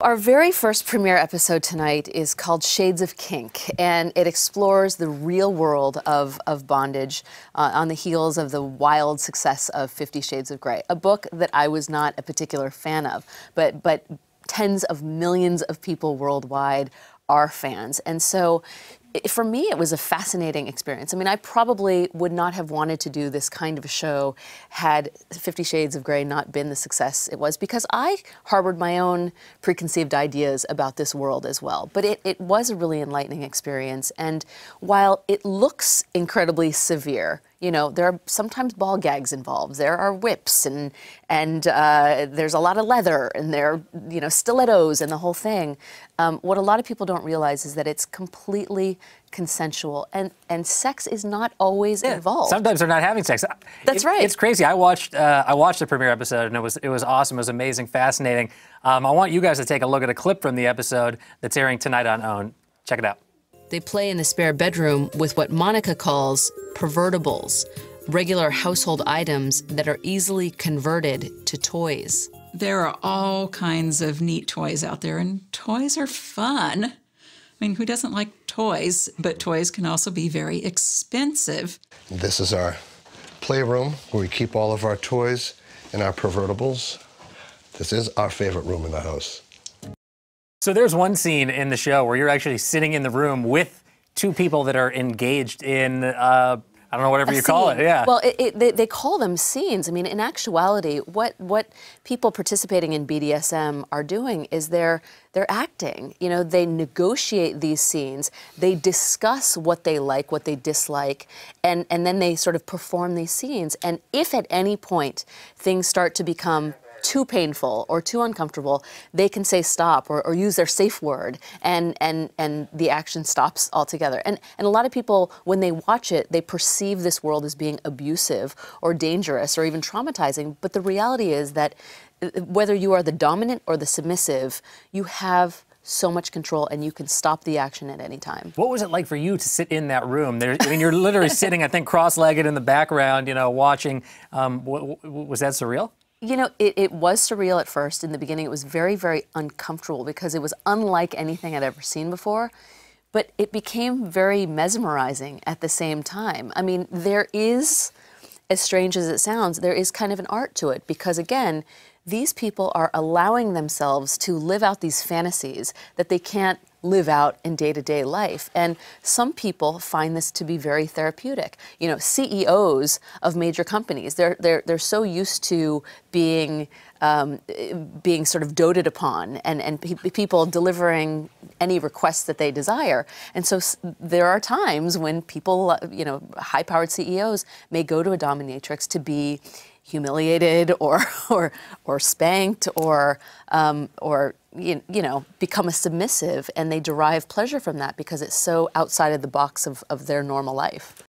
our very first premiere episode tonight is called Shades of Kink, and it explores the real world of bondage on the heels of the wild success of 50 Shades of Grey, a book that I was not a particular fan of, but tens of millions of people worldwide are fans. And so for me, it was a fascinating experience. I mean, I probably would not have wanted to do this kind of a show had 50 Shades of Grey not been the success it was, because I harbored my own preconceived ideas about this world as well. But it was a really enlightening experience. And while it looks incredibly severe, you know, there are sometimes ball gags involved. There are whips and there's a lot of leather and there are, you know, stilettos and the whole thing. What a lot of people don't realize is that it's completely consensual and sex is not always involved. Sometimes they're not having sex. That's right. It's crazy. I watched the premiere episode and it was awesome. It was amazing, fascinating. I want you guys to take a look at a clip from the episode that's airing tonight on OWN. Check it out. They play in the spare bedroom with what Monica calls pervertibles, regular household items that are easily converted to toys. There are all kinds of neat toys out there, and toys are fun. I mean, who doesn't like toys? But toys can also be very expensive. This is our playroom where we keep all of our toys and our pervertibles. This is our favorite room in the house. So there's one scene in the show where you're actually sitting in the room with two people that are engaged in, I don't know, whatever you call it. Yeah. Well, they call them scenes. I mean, in actuality, what people participating in BDSM are doing is they're acting. You know, they negotiate these scenes. They discuss what they like, what they dislike, and then they sort of perform these scenes. And if at any point things start to become too painful or too uncomfortable, they can say stop or use their safe word, and the action stops altogether. And a lot of people, when they watch it, they perceive this world as being abusive or dangerous or even traumatizing. But the reality is that whether you are the dominant or the submissive, you have so much control and you can stop the action at any time. What was it like for you to sit in that room? I mean, you're literally sitting, I think, cross-legged in the background, you know, watching. Was that surreal? You know, it was surreal at first. In the beginning, it was very, very uncomfortable because it was unlike anything I'd ever seen before. But it became very mesmerizing at the same time. I mean, there is, as strange as it sounds, there is kind of an art to it because, again, these people are allowing themselves to live out these fantasies that they can't live out in day-to-day life. And some people find this to be very therapeutic. You know, CEOs of major companies, they're so used to being sort of doted upon and people delivering any requests that they desire. And so there are times when people, you know, high-powered CEOs may go to a dominatrix to be humiliated or spanked or you know, become a submissive, and they derive pleasure from that because it's so outside of the box of their normal life.